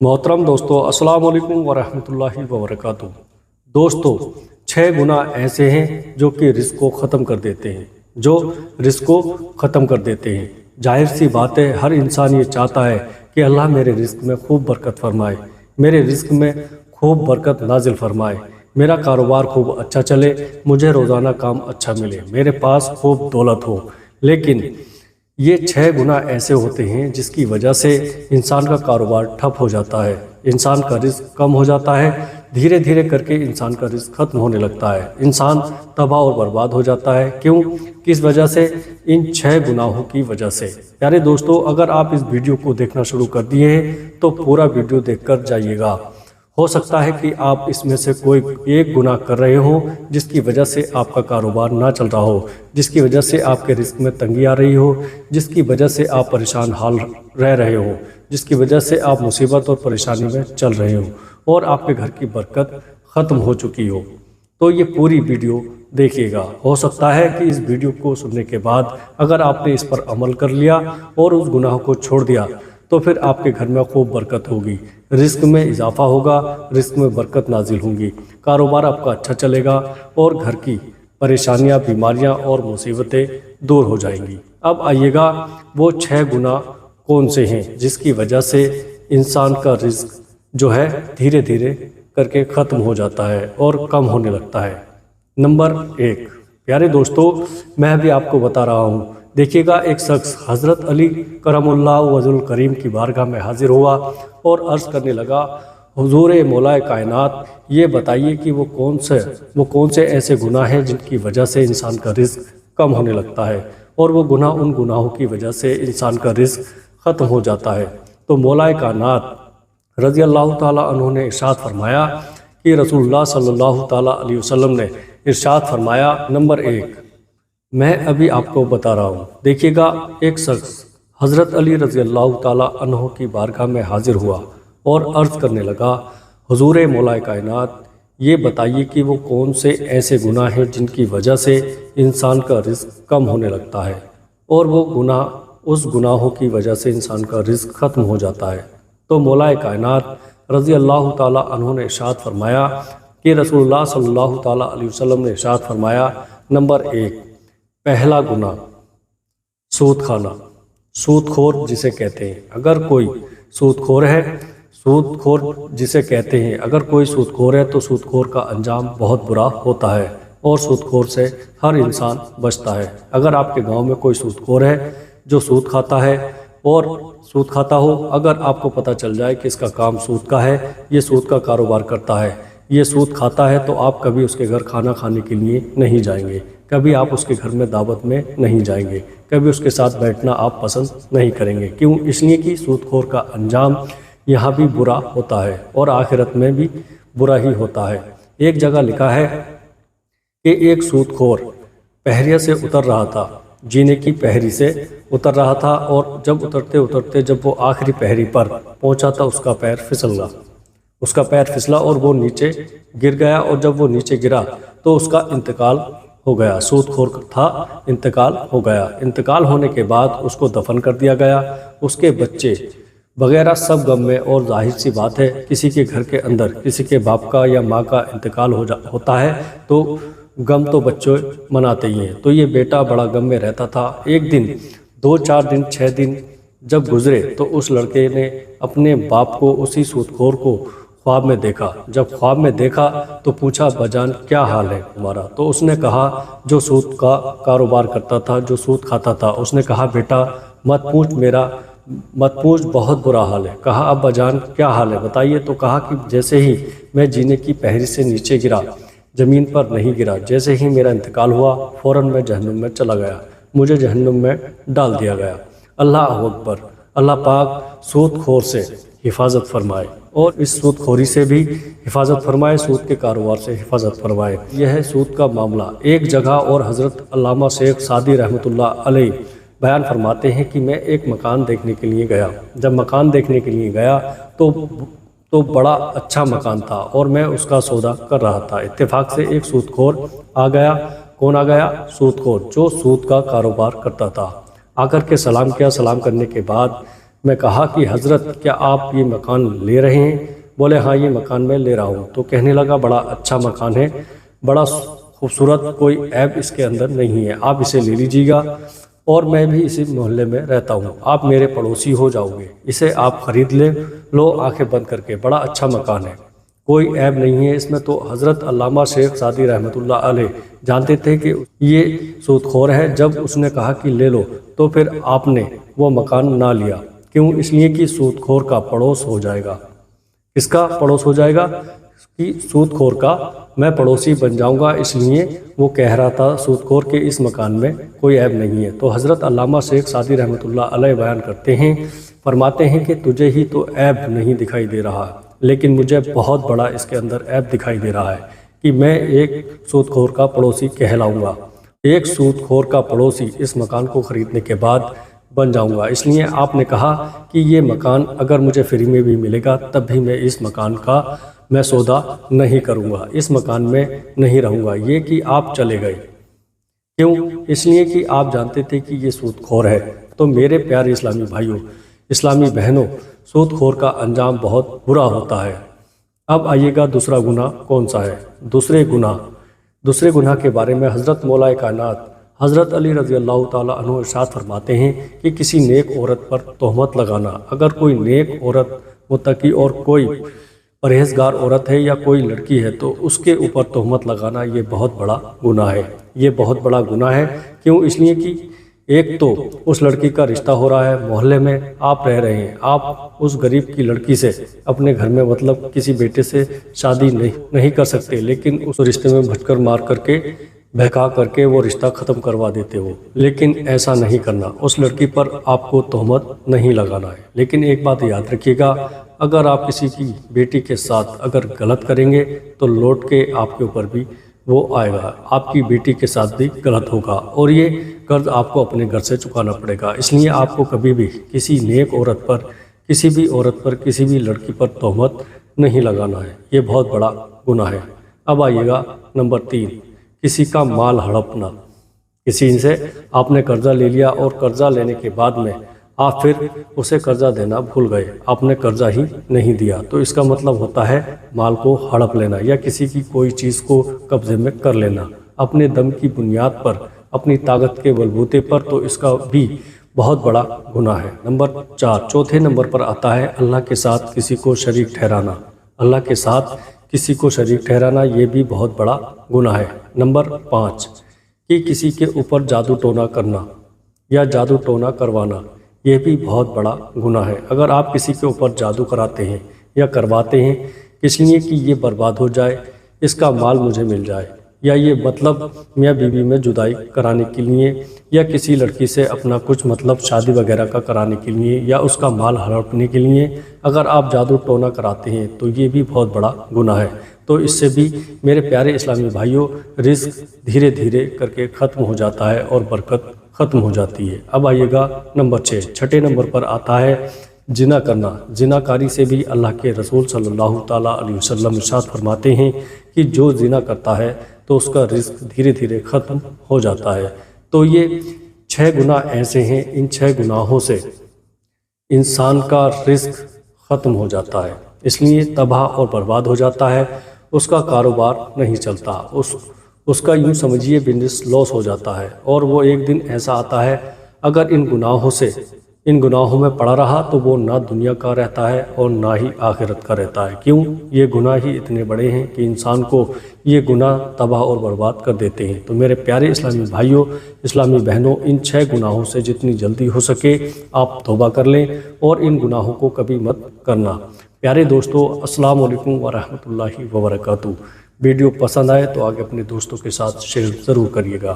मोहतरम दोस्तों, अस्सलाम वालेकुम वरहमतुल्लाहि वबरकातुहू। दोस्तों, 6 गुनाह ऐसे हैं जो कि रिस्क को ख़त्म कर देते हैं जाहिर सी बात है, हर इंसान ये चाहता है कि अल्लाह मेरे रिस्क में खूब बरकत फरमाए, मेरे रिस्क में खूब बरकत नाजिल फरमाए, मेरा कारोबार खूब अच्छा चले, मुझे रोज़ाना काम अच्छा मिले, मेरे पास खूब दौलत हो। लेकिन ये 6 गुनाह ऐसे होते हैं जिसकी वजह से इंसान का कारोबार ठप हो जाता है, इंसान का रिस्क कम हो जाता है, धीरे धीरे करके इंसान का रिस्क खत्म होने लगता है, इंसान तबाह और बर्बाद हो जाता है। क्यों? किस वजह से? इन 6 गुनाहों की वजह से। प्यारे दोस्तों, अगर आप इस वीडियो को देखना शुरू कर दिए हैं तो पूरा वीडियो देखकर जाइएगा। हो सकता है कि आप इसमें से कोई एक गुनाह कर रहे हो जिसकी वजह से आपका कारोबार ना चल रहा हो, जिसकी वजह से आपके रिस्क में तंगी आ रही हो, जिसकी वजह से आप परेशान हाल रह रहे हो, जिसकी वजह से आप मुसीबत और परेशानी में चल रहे हो और आपके घर की बरकत ख़त्म हो चुकी हो। तो ये पूरी वीडियो देखिएगा। हो सकता है कि इस वीडियो को सुनने के बाद अगर आपने इस पर अमल कर लिया और उस गुनाह को छोड़ दिया तो फिर आपके घर में खूब बरकत होगी, रिस्क में इजाफा होगा, रिस्क में बरकत नाजिल होंगी, कारोबार आपका अच्छा चलेगा और घर की परेशानियां, बीमारियां और मुसीबतें दूर हो जाएंगी। अब आइएगा, वो 6 गुनाह कौन से हैं जिसकी वजह से इंसान का रिस्क जो है धीरे धीरे करके ख़त्म हो जाता है और कम होने लगता है। नंबर 1, प्यारे दोस्तों, मैं भी आपको बता रहा हूँ। देखिएगा, एक शख्स हज़रत अली करमुल्लाह वजुल करीम की बारगाह में हाजिर हुआ और अर्ज़ करने लगा, हुजूर मौलाए कायनात, ये बताइए कि वो कौन से ऐसे गुनाह हैं जिनकी वजह से इंसान का रिस्क कम होने लगता है और वो गुनाह उन गुनाहों की वजह से इंसान का रिस्क ख़त्म हो जाता है। तो मौलाए कायनात रज़ी अल्लाह ताला अन्हु ने इरशाद फरमाया कि रसूलुल्लाह सल्लल्लाहु ताला अलैहि वसल्लम ने इरशाद फरमाया, नंबर 1, मैं अभी आपको बता रहा हूँ। देखिएगा, एक शख्स हज़रत अली रज़ी अल्लाह ताला अन्हु की बारगाह में हाजिर हुआ और अर्ज़ करने लगा, हुजूर मौलाए कायनात, ये बताइए कि वो कौन से ऐसे गुनाह हैं जिनकी वजह से इंसान का रिस्क कम होने लगता है और वो गुनाह उस गुनाहों की वजह से इंसान का रिस्क ख़त्म हो जाता है। तो मौलाए कायनात रज़ी अल्लाह ताला अन्हु ने इरशाद फरमाया कि रसूलुल्लाह सल्लल्लाहु ताला अलैहि वसल्लम ने इरशाद फरमाया, नंबर 1, पहला गुनाह सूद खाना, सूदखोर जिसे कहते हैं। अगर कोई सूदखोर है, सूदखोर जिसे कहते हैं, अगर कोई सूदखोर है तो सूदखोर का अंजाम बहुत बुरा होता है और सूदखोर से हर इंसान बचता है। अगर आपके गांव में कोई सूदखोर है जो सूद खाता है और सूद खाता हो, अगर आपको पता चल जाए कि इसका काम सूद का है, ये सूद का कारोबार करता है, ये सूद खाता है, तो आप कभी उसके घर खाना खाने के लिए नहीं जाएंगे, कभी आप उसके घर में दावत में नहीं जाएंगे, कभी उसके साथ बैठना आप पसंद नहीं करेंगे। क्यों? इसलिए कि सूदखोर का अंजाम यहाँ भी बुरा होता है और आखिरत में भी बुरा ही होता है। एक जगह लिखा है कि एक सूदखोर पहरिया से उतर रहा था, जीने की पहरी से उतर रहा था और जब उतरते उतरते जब वो आखिरी पहरी पर पहुँचा था उसका पैर फिसला और वो नीचे गिर गया और जब वो नीचे गिरा तो उसका इंतकाल हो गया। सूदखोर था, इंतकाल हो गया। इंतकाल होने के बाद उसको दफन कर दिया गया, उसके बच्चे वगैरह सब गम में। और जाहिर सी बात है, किसी के घर के अंदर किसी के बाप का या माँ का इंतकाल होता है तो गम तो बच्चे मनाते ही हैं। तो ये बेटा बड़ा गम में रहता था। एक दिन, 2-4 दिन, 6 दिन जब गुजरे तो उस लड़के ने अपने बाप को, उसी सूदखोर को ख्वाब में देखा। जब ख्वाब में देखा तो पूछा, बजान क्या हाल है तुम्हारा? तो उसने कहा, जो सूद का कारोबार करता था, जो सूद खाता था, उसने कहा, बेटा मत पूछ, बहुत बुरा हाल है। कहा, अब बजान क्या हाल है बताइए? तो कहा कि जैसे ही मैं जीने की पहरी से नीचे गिरा, ज़मीन पर नहीं गिरा, जैसे ही मेरा इंतकाल हुआ फ़ौरन मैं जहन्नुम में चला गया, मुझे जहन्नुम में डाल दिया गया। अल्लाह अकबर। अल्लाह पाक सूदखोर से हिफाजत फरमाए और इस सूदखोरी से भी हिफाजत फरमाए, सूद के कारोबार से हिफाजत फरमाए। यह है सूद का मामला। एक जगह और हज़रत अल्लामा शेख सादी रहमतुल्लाह अलैह बयान फरमाते हैं कि मैं एक मकान देखने के लिए गया। जब मकान देखने के लिए गया तो बड़ा अच्छा मकान था और मैं उसका सौदा कर रहा था। इत्तेफाक से एक सूदखोर आ गया। कौन आ गया? सूदखोर, जो सूद का कारोबार करता था। आकर के सलाम किया। सलाम करने के बाद میں کہا کہ حضرت کیا آپ یہ مکان لے رہے ہیں؟ بولے ہاں یہ مکان میں لے رہا ہوں۔ تو کہنے لگا بڑا اچھا مکان ہے، بڑا خوبصورت، کوئی عیب اس کے اندر نہیں ہے، آپ اسے لے لیجیے گا، اور میں بھی اسی محلے میں رہتا ہوں، آپ میرے پڑوسی ہو جاؤ گے، اسے آپ خرید لو آنکھیں بند کر کے، بڑا اچھا مکان ہے، کوئی عیب نہیں ہے اس میں۔ تو حضرت علامہ شیخ سعدی رحمۃ اللہ علیہ جانتے تھے کہ یہ سود خور ہے۔ جب اس نے کہا کہ لے لو تو پھر آپ نے وہ مکان نہ لیا، کیوں؟ اس لیے کہ سود خور کا پڑوس ہو جائے گا۔ کس کا پڑوس ہو جائے گا؟ کہ سود خور کا میں پڑوسی بن جاؤں گا، اس لیے وہ کہہ رہا تھا سود خور کے اس مکان میں کوئی عیب نہیں ہے۔ تو حضرت علامہ شیخ سعدی رحمۃ اللہ علیہ بیان کرتے ہیں، فرماتے ہیں کہ تجھے ہی تو عیب نہیں دکھائی دے رہا، لیکن مجھے بہت بڑا اس کے اندر عیب دکھائی دے رہا ہے کہ میں ایک سود خور کا پڑوسی کہلاؤں گا، ایک سود خور کا پڑوسی اس مکان کو خریدنے کے بعد بن جاؤں گا۔ اس لیے آپ نے کہا کہ یہ مکان اگر مجھے فری میں بھی ملے گا تب بھی میں اس مکان کا میں سودا نہیں کروں گا، اس مکان میں نہیں رہوں گا۔ یہ کہ آپ چلے گئے، کیوں؟ اس لیے کہ آپ جانتے تھے کہ یہ سود خور ہے۔ تو میرے پیارے اسلامی بھائیوں، اسلامی بہنوں، سود خور کا انجام بہت برا ہوتا ہے۔ اب آئیے گا دوسرا گناہ کون سا ہے؟ دوسرے گناہ کے بارے میں حضرت مولا کائنات حضرت علی رضی اللہ تعالیٰ عنہ ارشاد فرماتے ہیں کہ کسی نیک عورت پر تہمت لگانا، اگر کوئی نیک عورت متقی اور کوئی پرہیزگار عورت ہے یا کوئی لڑکی ہے تو اس کے اوپر تہمت لگانا یہ بہت بڑا گناہ ہے، یہ بہت بڑا گناہ ہے۔ کیوں؟ اس لیے کہ ایک تو اس لڑکی کا رشتہ ہو رہا ہے، محلے میں آپ رہ رہے ہیں، آپ اس غریب کی لڑکی سے اپنے گھر میں مطلب کسی بیٹے سے شادی نہیں کر سکتے، لیکن اس رشتے میں بھٹکر مار کر کے بہکا کر کے وہ رشتہ ختم کروا دیتے ہو، لیکن ایسا نہیں کرنا، اس لڑکی پر آپ کو تہمت نہیں لگانا ہے۔ لیکن ایک بات یاد رکھیے گا، اگر آپ کسی کی بیٹی کے ساتھ اگر غلط کریں گے تو لوٹ کے آپ کے اوپر بھی وہ آئے گا، آپ کی بیٹی کے ساتھ بھی غلط ہوگا، اور یہ قرض آپ کو اپنے گھر سے چکانا پڑے گا۔ اس لیے آپ کو کبھی بھی کسی نیک عورت پر، کسی بھی عورت پر، کسی بھی لڑکی پر تہمت نہیں لگانا ہے، یہ بہت بڑا گناہ ہے۔ اب آئیے گا نمبر 3، کسی کا مال ہڑپنا۔ کسی سے آپ نے قرضہ لے لیا اور قرضہ لینے کے بعد میں آپ پھر اسے قرضہ دینا بھول گئے، آپ نے قرضہ ہی نہیں دیا، تو اس کا مطلب ہوتا ہے مال کو ہڑپ لینا یا کسی کی کوئی چیز کو قبضے میں کر لینا اپنے دم کی بنیاد پر، اپنی طاقت کے بلبوتے پر، تو اس کا بھی بہت بڑا گناہ ہے۔ نمبر 4، چوتھے نمبر پر آتا ہے اللہ کے ساتھ کسی کو شریک ٹھہرانا۔ اللہ کے ساتھ کسی کو شریک ٹھہرانا یہ بھی بہت بڑا گناہ ہے۔ نمبر 5، کہ کسی کے اوپر جادو ٹونا کرنا یا جادو ٹونا کروانا، یہ بھی بہت بڑا گناہ ہے۔ اگر آپ کسی کے اوپر جادو کراتے ہیں یا کرواتے ہیں اس لیے کہ یہ برباد ہو جائے، اس کا مال مجھے مل جائے، یا یہ مطلب میاں بیوی میں جدائی کرانے کے لیے، یا کسی لڑکی سے اپنا کچھ مطلب شادی وغیرہ کا کرانے کے لیے، یا اس کا مال ہڑپنے کے لیے اگر آپ جادو ٹونا کراتے ہیں تو یہ بھی بہت بڑا گناہ ہے۔ تو اس سے بھی میرے پیارے اسلامی بھائیوں رزق دھیرے دھیرے کر کے ختم ہو جاتا ہے اور برکت ختم ہو جاتی ہے۔ اب آئیے گا نمبر 6، چھٹے نمبر پر آتا ہے زنا کرنا۔ زنا کاری سے بھی اللہ کے رسول صلی اللہ تعالیٰ علیہ وسلم ارشاد فرماتے ہیں کہ جو زنا کرتا ہے تو اس کا رزق دھیرے دھیرے ختم ہو جاتا ہے۔ تو یہ 6 گناہ ایسے ہیں، ان 6 گناہوں سے انسان کا رزق ختم ہو جاتا ہے، اس لیے تباہ اور برباد ہو جاتا ہے، اس کا کاروبار نہیں چلتا، اس کا یوں سمجھیے بزنس لاس ہو جاتا ہے، اور وہ ایک دن ایسا آتا ہے اگر ان گناہوں میں پڑا رہا تو وہ نہ دنیا کا رہتا ہے اور نہ ہی آخرت کا رہتا ہے۔ کیوں؟ یہ گناہ ہی اتنے بڑے ہیں کہ انسان کو یہ گناہ تباہ اور برباد کر دیتے ہیں۔ تو میرے پیارے اسلامی بھائیوں، اسلامی بہنوں، ان 6 گناہوں سے جتنی جلدی ہو سکے آپ توبہ کر لیں اور ان گناہوں کو کبھی مت کرنا۔ پیارے دوستو، السلام علیکم ورحمۃ اللہ وبرکاتہ۔ ویڈیو پسند آئے تو آگے اپنے دوستوں کے ساتھ شیئر ضرور کریے گا۔